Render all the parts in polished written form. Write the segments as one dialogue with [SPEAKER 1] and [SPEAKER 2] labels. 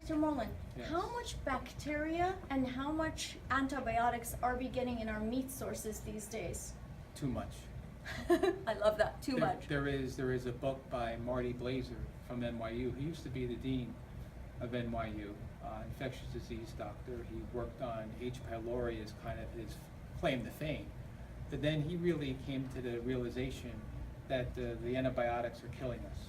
[SPEAKER 1] Mr. Mullin,
[SPEAKER 2] Yes.
[SPEAKER 1] how much bacteria and how much antibiotics are we getting in our meat sources these days?
[SPEAKER 2] Too much.
[SPEAKER 1] I love that, too much.
[SPEAKER 2] There is a book by Marty Blazer from NYU. He used to be the dean of NYU, infectious disease doctor. He worked on H. pylori as kind of his claim to fame. But then he really came to the realization that the antibiotics are killing us.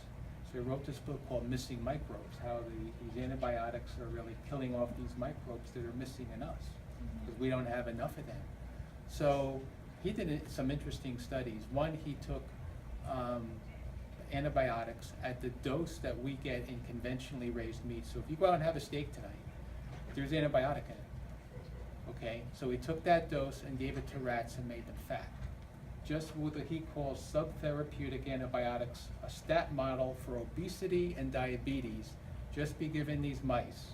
[SPEAKER 2] So he wrote this book called Missing Microbes, how these antibiotics are really killing off these microbes that are missing in us, because we don't have enough of them. So he did some interesting studies. One, he took antibiotics at the dose that we get in conventionally raised meat. So if you go out and have a steak tonight, there's antibiotic in it. Okay, so he took that dose and gave it to rats and made them fat. Just with what he calls subtherapeutic antibiotics, a stat model for obesity and diabetes, just be given these mice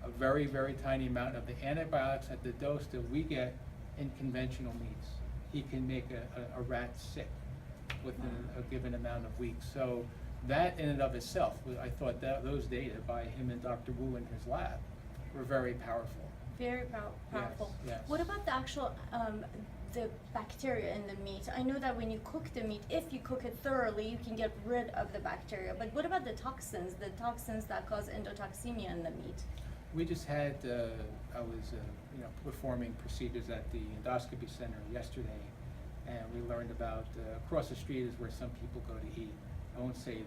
[SPEAKER 2] a very, very tiny amount of the antibiotics at the dose that we get in conventional meats. He can make a rat sick within a given amount of weeks. So that in and of itself, I thought that those data by him and Dr. Wu in his lab were very powerful.
[SPEAKER 1] Very powerful.
[SPEAKER 2] Yes, yes.
[SPEAKER 1] What about the actual the bacteria in the meat? I know that when you cook the meat, if you cook it thoroughly, you can get rid of the bacteria. But what about the toxins that cause endotoxemia in the meat?
[SPEAKER 2] We just had, I was performing procedures at the endoscopy center yesterday, and we learned about, across the street is where some people go to eat. I won't say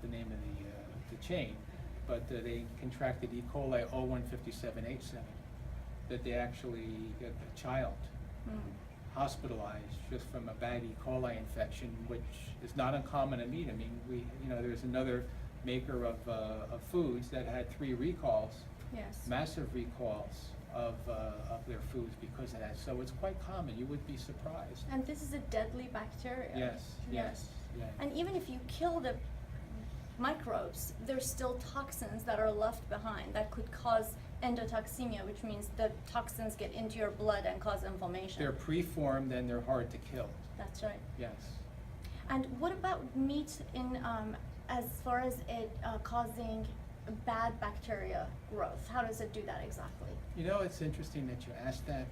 [SPEAKER 2] the name of the chain, but they contracted E. coli 0157H7, that they actually got a child hospitalized just from a bad E. coli infection, which is not uncommon in meat. I mean, there's another maker of foods that had 3 recalls.
[SPEAKER 1] Yes.
[SPEAKER 2] Massive recalls of their foods because of that. So it's quite common. You would be surprised.
[SPEAKER 1] And this is a deadly bacteria.
[SPEAKER 2] Yes.
[SPEAKER 1] And even if you kill the microbes, there's still toxins that are left behind that could cause endotoxemia, which means the toxins get into your blood and cause inflammation.
[SPEAKER 2] They're preformed and they're hard to kill.
[SPEAKER 1] That's right.
[SPEAKER 2] Yes.
[SPEAKER 1] And what about meat in as far as it causing bad bacteria growth? How does it do that exactly?
[SPEAKER 2] You know, it's interesting that you asked that.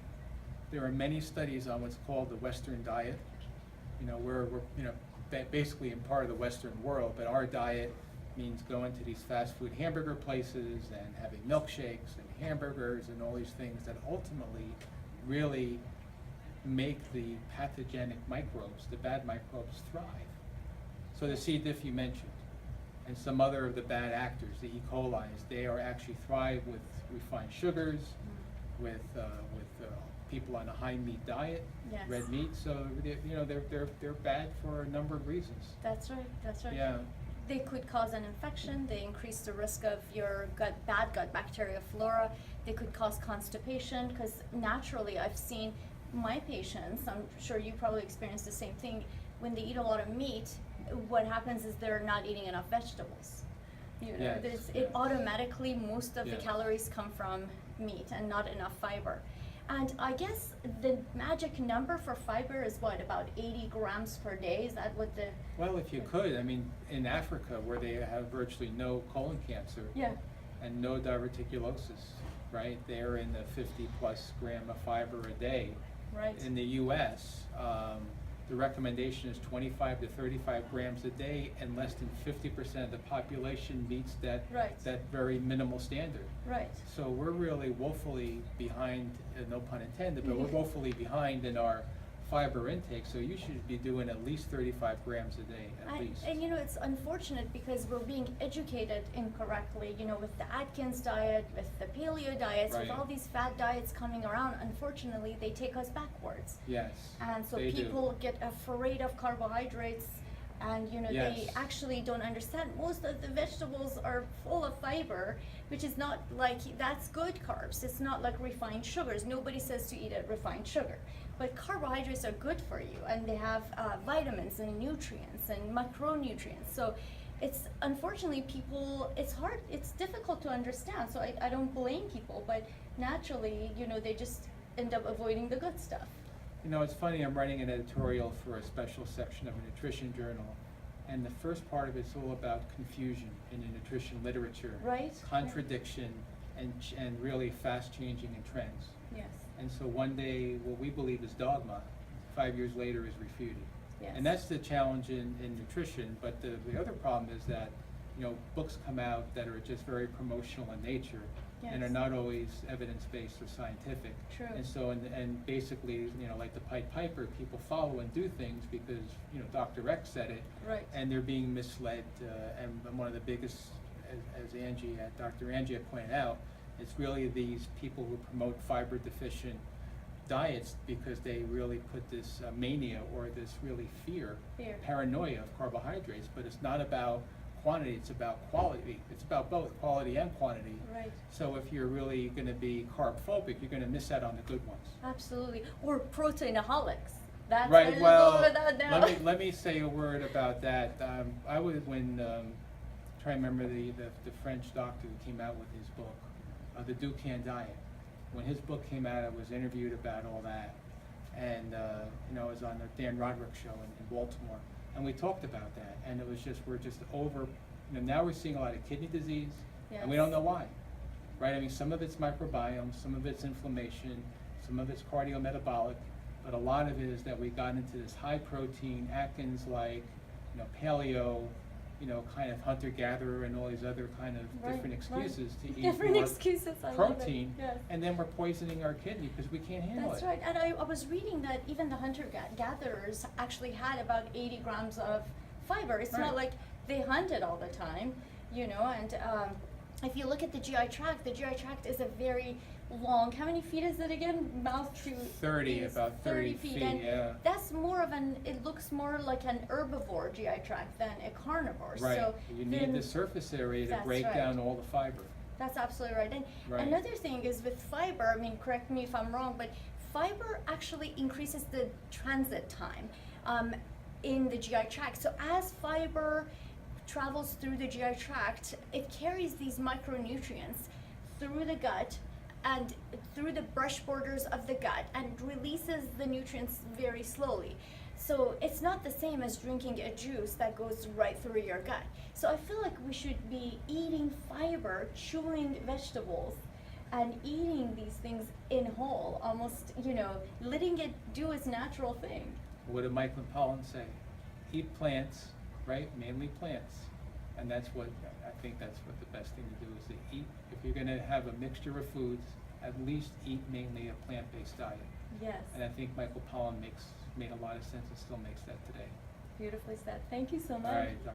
[SPEAKER 2] There are many studies on what's called the Western diet. We're basically in part of the Western world, but our diet means going to these fast food hamburger places and having milkshakes and hamburgers and all these things that ultimately really make the pathogenic microbes, the bad microbes, thrive. So the C. diff you mentioned, and some other of the bad actors, the E. coli's, they are actually thrive with refined sugars, with people on a high meat diet,
[SPEAKER 1] Yes.
[SPEAKER 2] red meat. So they're bad for a number of reasons.
[SPEAKER 1] That's right.
[SPEAKER 2] Yeah.
[SPEAKER 1] They could cause an infection. They increase the risk of your bad gut bacteria flora. They could cause constipation, because naturally I've seen my patients, I'm sure you probably experienced the same thing, when they eat a lot of meat, what happens is they're not eating enough vegetables.
[SPEAKER 2] Yes.
[SPEAKER 1] It automatically, most of the
[SPEAKER 2] Yes.
[SPEAKER 1] calories come from meat and not enough fiber. And I guess the magic number for fiber is what, about 80 grams per day? Is that what the...
[SPEAKER 2] Well, if you could, I mean, in Africa, where they have virtually no colon cancer and no diverticulosis, right? They're in the 50+ gram of fiber a day.
[SPEAKER 1] Right.
[SPEAKER 2] In the U.S., the recommendation is 25 to 35 grams a day, and less than 50% of the population meets that very minimal standard.
[SPEAKER 1] Right.
[SPEAKER 2] So we're really woefully behind, no pun intended, but we're woefully behind in our fiber intake. So you should be doing at least 35 grams a day, at least.
[SPEAKER 1] And it's unfortunate because we're being educated incorrectly, with the Atkins diet, with the paleo diets, with all these fad diets coming around. Unfortunately, they take us backwards.
[SPEAKER 2] Yes.
[SPEAKER 1] And so people get afraid of carbohydrates, and they actually don't understand most of the vegetables are full of fiber, which is not like, that's good carbs. It's not like refined sugars. Nobody says to eat a refined sugar. But carbohydrates are good for you, and they have vitamins and nutrients and macronutrients. So it's, unfortunately, it's difficult to understand. So I don't blame people, but naturally, they just end up avoiding the good stuff.
[SPEAKER 2] It's funny, I'm writing an editorial for a special section of a nutrition journal, And the first part of it's all about confusion in the nutrition literature.
[SPEAKER 1] Right.
[SPEAKER 2] Contradiction and really fast changing in trends.
[SPEAKER 1] Yes.
[SPEAKER 2] And so one day, what we believe is dogma, 5 years later is refuted.
[SPEAKER 1] Yes.
[SPEAKER 2] And that's the challenge in nutrition, but the other problem is that, you know, books come out that are just very promotional in nature and are
[SPEAKER 1] Yes.
[SPEAKER 2] not always evidence-based or scientific.
[SPEAKER 1] True.
[SPEAKER 2] And so, and basically, you know, like the Pied Piper, people follow and do things because, you know, Dr. X said it.
[SPEAKER 1] Right.
[SPEAKER 2] And they're being misled, and one of the biggest, as Angie, Dr. Angie had pointed out, it's really these people who promote fiber deficient diets because they really put this mania or this really fear, paranoia of carbohydrates, but it's not about quantity, it's about quality. It's about both quality and quantity.
[SPEAKER 1] Right.
[SPEAKER 2] So if you're really going to be carb phobic, you're going to miss out on the good ones.
[SPEAKER 1] Absolutely. Or proteinaholics. That's
[SPEAKER 2] Right. Well,
[SPEAKER 1] now.
[SPEAKER 2] let me say a word about that. I was try to remember the French doctor who came out with his book, the Dukan Diet. When his book came out, I was interviewed about all that, and you know, I was on the Dan Roderick show in Baltimore, and we talked about that, and it was just we're just over. You know, now we're seeing a lot of kidney disease, and we don't know why, right? I mean, some of it's microbiome, some of it's inflammation, some of it's cardiometabolic, but a lot of it is that we got into this high protein Atkins-like, you know, paleo, you know, kind of hunter-gatherer and all these other kind of different excuses to eat
[SPEAKER 1] different
[SPEAKER 2] more
[SPEAKER 1] excuses, I
[SPEAKER 2] protein,
[SPEAKER 1] love it. Yes.
[SPEAKER 2] and then we're poisoning our kidney because we can't handle
[SPEAKER 1] That's
[SPEAKER 2] it.
[SPEAKER 1] right. And I was reading that even the hunter-gatherers actually had about 80 grams of fiber. It's not like they hunted all the time, you know, and if you look at the GI tract is a very long, how many feet is it again? Mouth to
[SPEAKER 2] 30, about 30 feet,
[SPEAKER 1] and
[SPEAKER 2] yeah.
[SPEAKER 1] that's more of it looks more like an herbivore GI tract than a carnivore.
[SPEAKER 2] Right.
[SPEAKER 1] So
[SPEAKER 2] you need the surface area to
[SPEAKER 1] that's
[SPEAKER 2] break
[SPEAKER 1] right.
[SPEAKER 2] down all the fiber.
[SPEAKER 1] That's absolutely right. And
[SPEAKER 2] Right.
[SPEAKER 1] another thing is with fiber, I mean, correct me if I'm wrong, but fiber actually increases the transit time in the GI tract. So as fiber travels through the GI tract, it carries these micronutrients through the gut and through the brush borders of the gut and releases the nutrients very slowly. So it's not the same as drinking a juice that goes right through your gut. So I feel like we should be eating fiber, chewing vegetables, and eating these things in whole, almost, you know, letting it do its natural thing.
[SPEAKER 2] What did Michael Pollan say? Eat plants, right? Mainly plants. And that's what, I think that's what the best thing to do is to eat. If you're going to have a mixture of foods, at least eat mainly a plant-based diet.
[SPEAKER 1] Yes.
[SPEAKER 2] And I think Michael Pollan made a lot of sense and still makes that today.
[SPEAKER 1] Beautifully said. Thank you so much.
[SPEAKER 2] All right.